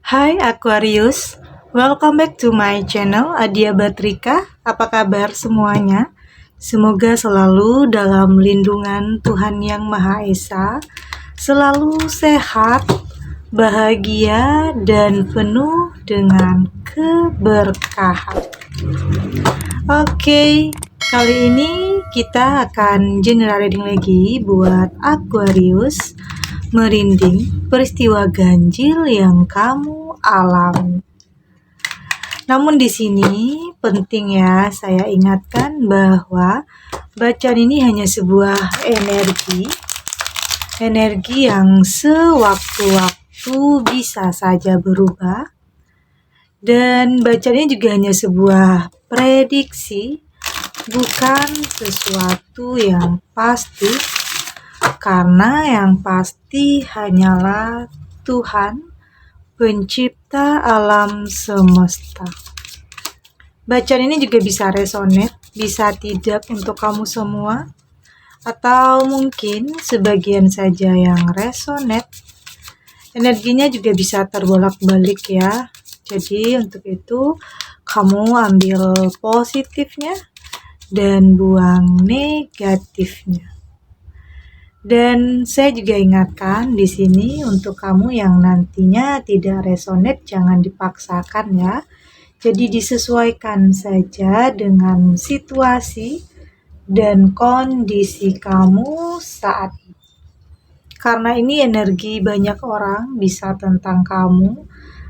Hai Aquarius, welcome back to my channel Adia Batrika. Apa kabar semuanya? Semoga selalu dalam lindungan Tuhan Yang Maha Esa, selalu sehat, bahagia, dan penuh dengan keberkahan. Oke, kali ini kita akan general reading lagi buat Aquarius. Merinding peristiwa ganjil yang kamu alami. Namun di sini penting ya saya ingatkan bahwa bacaan ini hanya sebuah energi yang sewaktu-waktu bisa saja berubah, dan bacaannya juga hanya sebuah prediksi, bukan sesuatu yang pasti. Karena yang pasti hanyalah Tuhan, pencipta alam semesta. Bacaan ini juga bisa resonate, bisa tidak untuk kamu semua, atau mungkin sebagian saja yang resonate. Energinya juga bisa terbolak-balik ya. Jadi untuk itu kamu ambil positifnya dan buang negatifnya. Dan saya juga ingatkan di sini untuk kamu yang nantinya tidak resonate, jangan dipaksakan ya. Jadi disesuaikan saja dengan situasi dan kondisi kamu saat ini. Karena ini energi banyak orang, bisa tentang kamu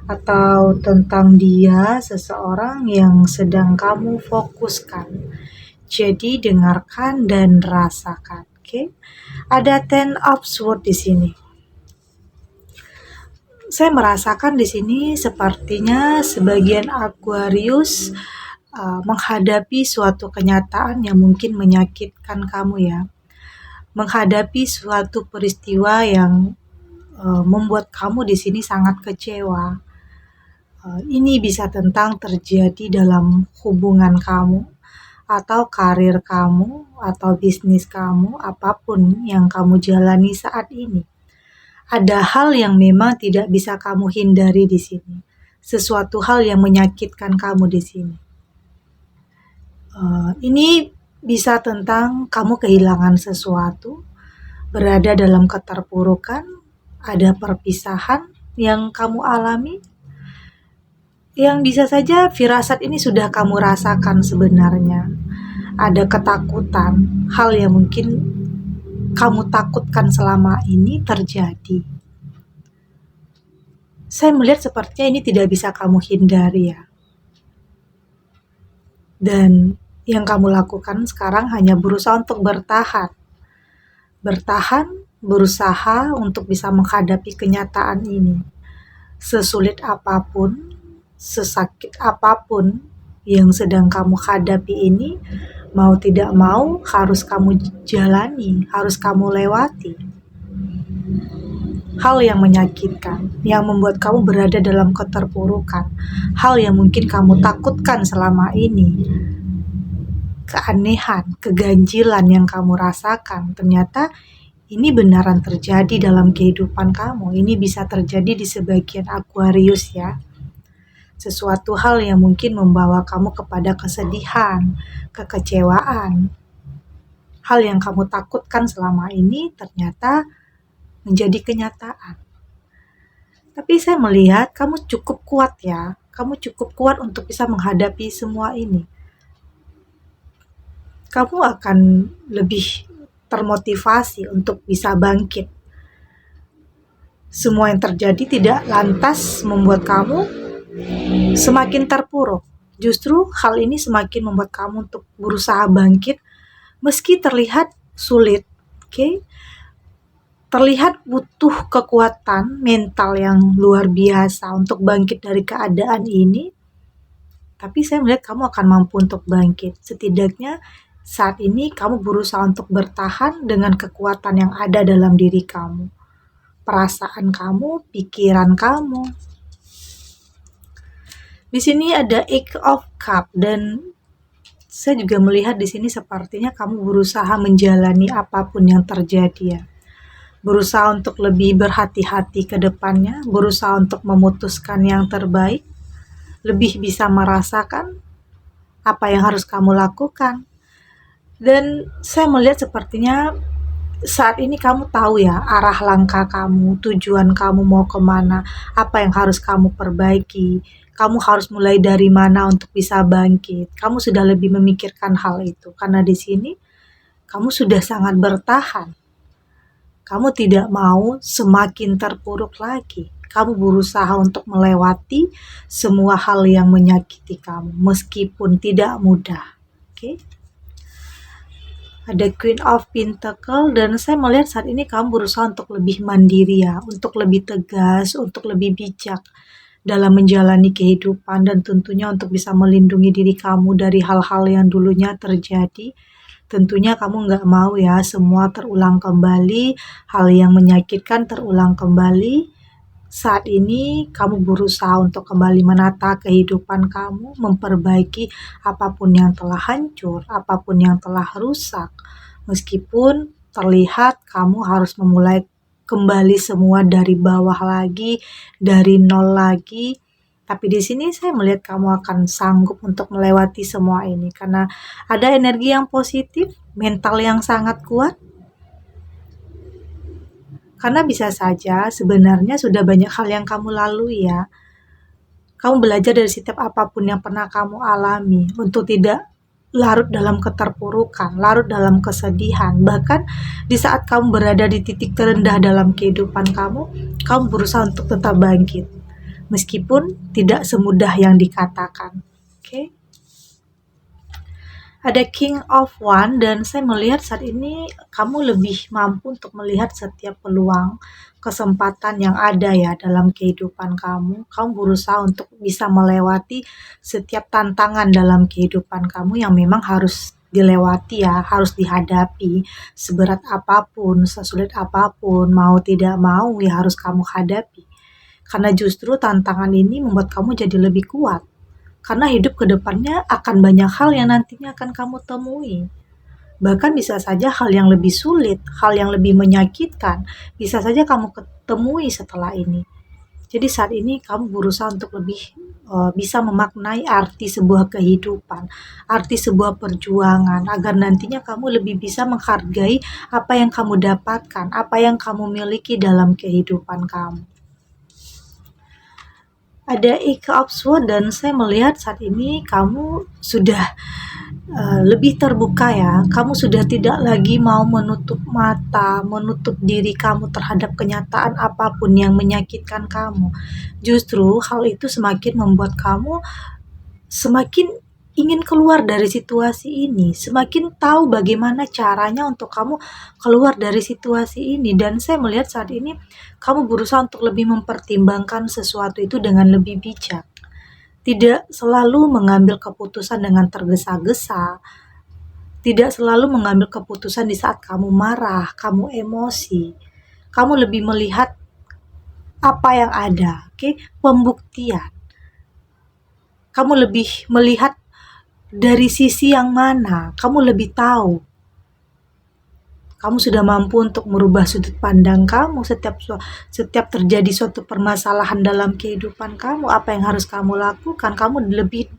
atau tentang dia, seseorang yang sedang kamu fokuskan. Jadi dengarkan dan rasakan. Oke, ada Ten of Swords di sini. Saya merasakan di sini sepertinya sebagian Aquarius menghadapi suatu kenyataan yang mungkin menyakitkan kamu ya. Menghadapi suatu peristiwa yang membuat kamu di sini sangat kecewa. Ini bisa tentang terjadi dalam hubungan kamu, atau karir kamu, atau bisnis kamu, apapun yang kamu jalani saat ini. Ada hal yang memang tidak bisa kamu hindari di sini. Sesuatu hal yang menyakitkan kamu di sini. Ini bisa tentang kamu kehilangan sesuatu, berada dalam keterpurukan, ada perpisahan yang kamu alami, yang bisa saja firasat ini sudah kamu rasakan sebenarnya. Ada ketakutan, hal yang mungkin kamu takutkan selama ini terjadi. Saya melihat sepertinya ini tidak bisa kamu hindari ya. Dan yang kamu lakukan sekarang hanya berusaha untuk bertahan. Bertahan, berusaha untuk bisa menghadapi kenyataan ini. Sesulit apapun, sesakit apapun yang sedang kamu hadapi ini, mau tidak mau harus kamu jalani, harus kamu lewati. Hal yang menyakitkan, yang membuat kamu berada dalam keterpurukan, hal yang mungkin kamu takutkan selama ini, keanehan, keganjilan yang kamu rasakan, ternyata ini benaran terjadi dalam kehidupan kamu. Ini bisa terjadi di sebagian Aquarius ya. Sesuatu hal yang mungkin membawa kamu kepada kesedihan, kekecewaan. Hal yang kamu takutkan selama ini ternyata menjadi kenyataan. Tapi saya melihat kamu cukup kuat ya. Kamu cukup kuat untuk bisa menghadapi semua ini. Kamu akan lebih termotivasi untuk bisa bangkit. Semua yang terjadi tidak lantas membuat kamu semakin terpuruk. Justru hal ini semakin membuat kamu untuk berusaha bangkit meski terlihat sulit. Oke? Terlihat butuh kekuatan mental yang luar biasa untuk bangkit dari keadaan ini. Tapi saya melihat kamu akan mampu untuk bangkit. Setidaknya saat ini kamu berusaha untuk bertahan dengan kekuatan yang ada dalam diri kamu. Perasaan kamu, pikiran kamu. Di sini ada Eight of Cups, dan saya juga melihat di sini sepertinya kamu berusaha menjalani apapun yang terjadi ya. berusaha untuk lebih berhati-hati ke depannya, berusaha untuk memutuskan yang terbaik, lebih bisa merasakan apa yang harus kamu lakukan. Dan saya melihat sepertinya saat ini kamu tahu ya arah langkah kamu, tujuan kamu mau kemana, apa yang harus kamu perbaiki, kamu harus mulai dari mana untuk bisa bangkit. Kamu sudah lebih memikirkan hal itu karena di sini kamu sudah sangat bertahan. Kamu tidak mau semakin terpuruk lagi. Kamu berusaha untuk melewati semua hal yang menyakiti kamu, meskipun tidak mudah. Oke? Ada Queen of Pentacle dan saya melihat saat ini kamu berusaha untuk lebih mandiri ya, untuk lebih tegas, untuk lebih bijak dalam menjalani kehidupan dan tentunya untuk bisa melindungi diri kamu dari hal-hal yang dulunya terjadi. Tentunya kamu nggak mau ya semua terulang kembali, hal yang menyakitkan terulang kembali. Saat ini kamu berusaha untuk kembali menata kehidupan kamu, memperbaiki apapun yang telah hancur, apapun yang telah rusak. Meskipun terlihat kamu harus memulai kembali semua dari bawah lagi, dari nol lagi. Tapi di sini saya melihat kamu akan sanggup untuk melewati semua ini karena ada energi yang positif, mental yang sangat kuat. Karena bisa saja sebenarnya sudah banyak hal yang kamu lalui ya. Kamu belajar dari setiap apapun yang pernah kamu alami untuk tidak larut dalam keterpurukan, larut dalam kesedihan. Bahkan di saat kamu berada di titik terendah dalam kehidupan kamu berusaha untuk tetap bangkit. Meskipun tidak semudah yang dikatakan. Oke. Ada King of One dan saya melihat saat ini kamu lebih mampu untuk melihat setiap peluang, kesempatan yang ada ya dalam kehidupan kamu. Kamu berusaha untuk bisa melewati setiap tantangan dalam kehidupan kamu yang memang harus dilewati ya, harus dihadapi. Seberat apapun, sesulit apapun, mau tidak mau ya harus kamu hadapi. Karena justru tantangan ini membuat kamu jadi lebih kuat. Karena hidup ke depannya akan banyak hal yang nantinya akan kamu temui. Bahkan bisa saja hal yang lebih sulit, hal yang lebih menyakitkan, bisa saja kamu ketemui setelah ini. Jadi saat ini kamu berusaha untuk lebih bisa memaknai arti sebuah kehidupan, arti sebuah perjuangan, agar nantinya kamu lebih bisa menghargai apa yang kamu dapatkan, apa yang kamu miliki dalam kehidupan kamu. Ada Eight of Swords dan saya melihat saat ini kamu sudah lebih terbuka ya. Kamu sudah tidak lagi mau menutup mata, menutup diri kamu terhadap kenyataan apapun yang menyakitkan kamu. Justru hal itu semakin membuat kamu semakin ingin keluar dari situasi ini, semakin tahu bagaimana caranya untuk kamu keluar dari situasi ini. Dan saya melihat saat ini kamu berusaha untuk lebih mempertimbangkan sesuatu itu dengan lebih bijak. Tidak selalu mengambil keputusan dengan tergesa-gesa, tidak selalu mengambil keputusan di saat kamu marah, kamu emosi. Kamu lebih melihat apa yang ada, oke? Pembuktian. Kamu lebih melihat dari sisi yang mana, kamu lebih tahu. Kamu sudah mampu untuk merubah sudut pandang kamu setiap terjadi suatu permasalahan dalam kehidupan kamu, apa yang harus kamu lakukan. Kamu lebih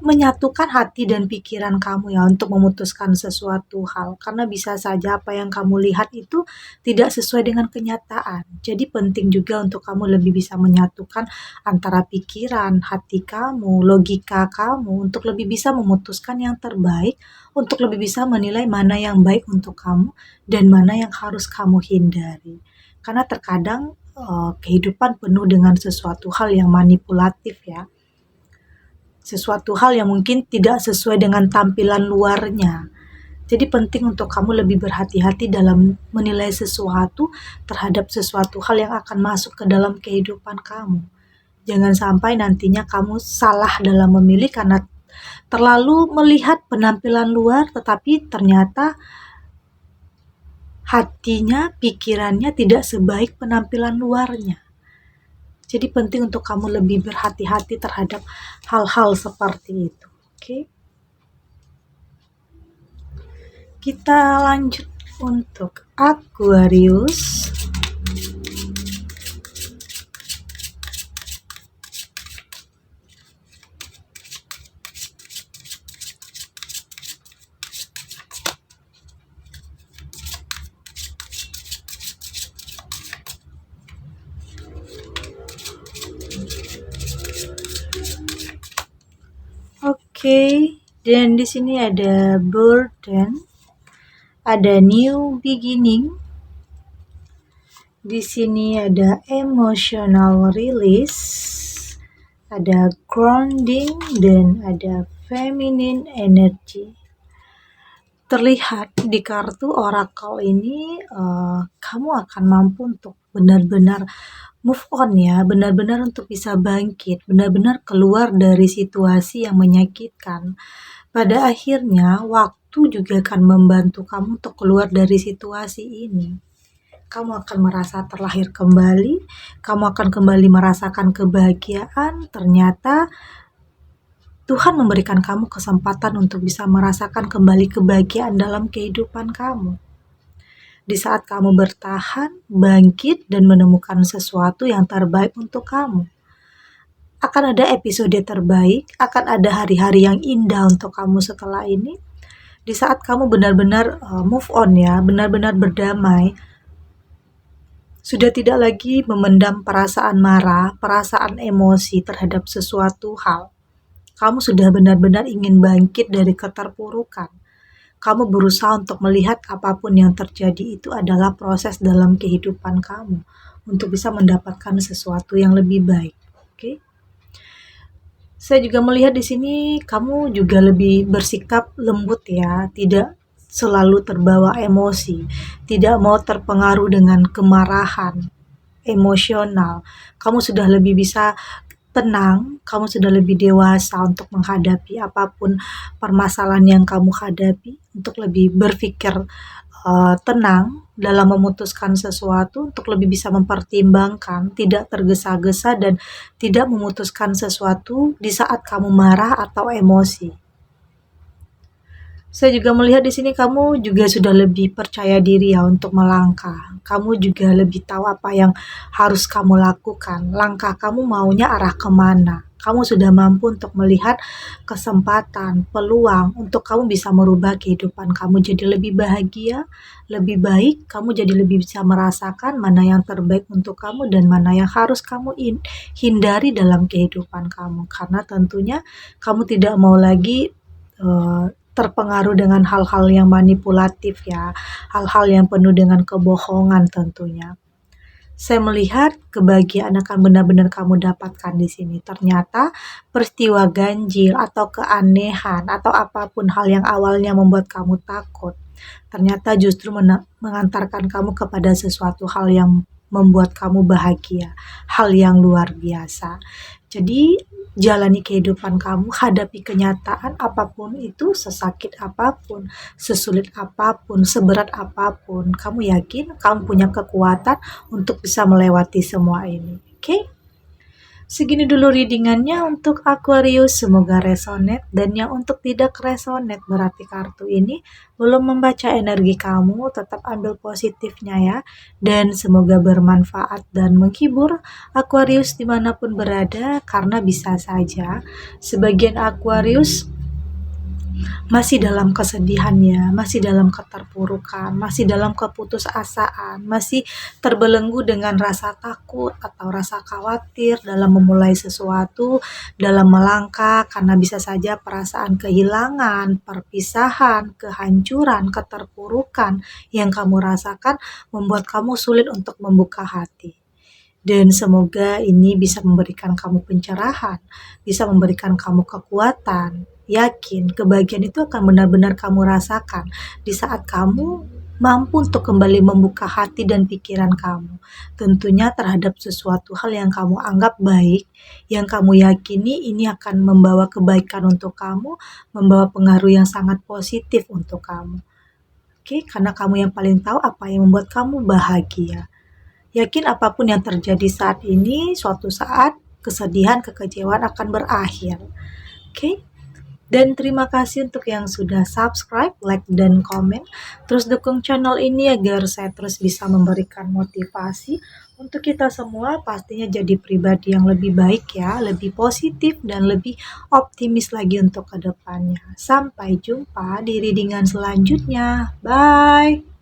menyatukan hati dan pikiran kamu ya untuk memutuskan sesuatu hal. Karena bisa saja apa yang kamu lihat itu tidak sesuai dengan kenyataan. Jadi penting juga untuk kamu lebih bisa menyatukan antara pikiran, hati kamu, logika kamu untuk lebih bisa memutuskan yang terbaik, untuk lebih bisa menilai mana yang baik untuk kamu dan mana yang harus kamu hindari. Karena terkadang kehidupan penuh dengan sesuatu hal yang manipulatif ya. Sesuatu hal yang mungkin tidak sesuai dengan tampilan luarnya. Jadi penting untuk kamu lebih berhati-hati dalam menilai sesuatu terhadap sesuatu hal yang akan masuk ke dalam kehidupan kamu. Jangan sampai nantinya kamu salah dalam memilih karena terlalu melihat penampilan luar tetapi ternyata hatinya, pikirannya tidak sebaik penampilan luarnya. Jadi penting untuk kamu lebih berhati-hati terhadap hal-hal seperti itu. Oke. Kita lanjut Untuk Aquarius, oke, dan di sini ada burden, ada new beginning, di sini ada emotional release, ada grounding, dan ada feminine energy. Terlihat di kartu oracle ini kamu akan mampu untuk benar-benar move on ya, benar-benar untuk bisa bangkit, benar-benar keluar dari situasi yang menyakitkan. Pada akhirnya, waktu juga akan membantu kamu untuk keluar dari situasi ini. Kamu akan merasa terlahir kembali, kamu akan kembali merasakan kebahagiaan. Ternyata Tuhan memberikan kamu kesempatan untuk bisa merasakan kembali kebahagiaan dalam kehidupan kamu. Di saat kamu bertahan, bangkit, dan menemukan sesuatu yang terbaik untuk kamu. Akan ada episode terbaik, akan ada hari-hari yang indah untuk kamu setelah ini. Di saat kamu benar-benar move on ya, benar-benar berdamai, sudah tidak lagi memendam perasaan marah, perasaan emosi terhadap sesuatu hal. Kamu sudah benar-benar ingin bangkit dari keterpurukan. Kamu berusaha untuk melihat apapun yang terjadi itu adalah proses dalam kehidupan kamu untuk bisa mendapatkan sesuatu yang lebih baik. Oke? Saya juga melihat di sini kamu juga lebih bersikap lembut ya, tidak selalu terbawa emosi, tidak mau terpengaruh dengan kemarahan, emosional. Kamu sudah lebih bisa tenang, kamu sudah lebih dewasa untuk menghadapi apapun permasalahan yang kamu hadapi, untuk lebih berpikir tenang dalam memutuskan sesuatu, untuk lebih bisa mempertimbangkan, tidak tergesa-gesa dan tidak memutuskan sesuatu di saat kamu marah atau emosi. Saya juga melihat di sini kamu juga sudah lebih percaya diri ya untuk melangkah. Kamu juga lebih tahu apa yang harus kamu lakukan. Langkah kamu maunya arah kemana. Kamu sudah mampu untuk melihat kesempatan, peluang untuk kamu bisa merubah kehidupan kamu jadi lebih bahagia, lebih baik. Kamu jadi lebih bisa merasakan mana yang terbaik untuk kamu dan mana yang harus kamu hindari dalam kehidupan kamu. Karena tentunya kamu tidak mau lagi terpengaruh dengan hal-hal yang manipulatif ya, hal-hal yang penuh dengan kebohongan tentunya. Saya melihat kebahagiaan akan benar-benar kamu dapatkan di sini. Ternyata peristiwa ganjil atau keanehan atau apapun hal yang awalnya membuat kamu takut, ternyata justru mengantarkan kamu kepada sesuatu hal yang membuat kamu bahagia, hal yang luar biasa. Jadi jalani kehidupan kamu, hadapi kenyataan apapun itu, sesakit apapun, sesulit apapun, seberat apapun. Kamu yakin kamu punya kekuatan untuk bisa melewati semua ini. Oke? Segini dulu readingannya untuk Aquarius, semoga resonate, dan yang untuk tidak resonate berarti kartu ini belum membaca energi kamu, tetap ambil positifnya ya, dan semoga bermanfaat dan menghibur Aquarius dimanapun berada, karena bisa saja sebagian Aquarius masih dalam kesedihannya, masih dalam keterpurukan, masih dalam keputusasaan, masih terbelenggu dengan rasa takut atau rasa khawatir dalam memulai sesuatu, dalam melangkah, karena bisa saja perasaan kehilangan, perpisahan, kehancuran, keterpurukan yang kamu rasakan membuat kamu sulit untuk membuka hati. Dan semoga ini bisa memberikan kamu pencerahan, bisa memberikan kamu kekuatan. Yakin, kebahagiaan itu akan benar-benar kamu rasakan di saat kamu mampu untuk kembali membuka hati dan pikiran kamu. Tentunya terhadap sesuatu hal yang kamu anggap baik, yang kamu yakini ini akan membawa kebaikan untuk kamu, membawa pengaruh yang sangat positif untuk kamu. Oke, karena kamu yang paling tahu apa yang membuat kamu bahagia. Yakin apapun yang terjadi saat ini, suatu saat kesedihan, kekecewaan akan berakhir. Oke? Dan terima kasih untuk yang sudah subscribe, like, dan komen. Terus dukung channel ini agar saya terus bisa memberikan motivasi untuk kita semua pastinya jadi pribadi yang lebih baik ya, lebih positif dan lebih optimis lagi untuk kedepannya. Sampai jumpa di readingan selanjutnya. Bye.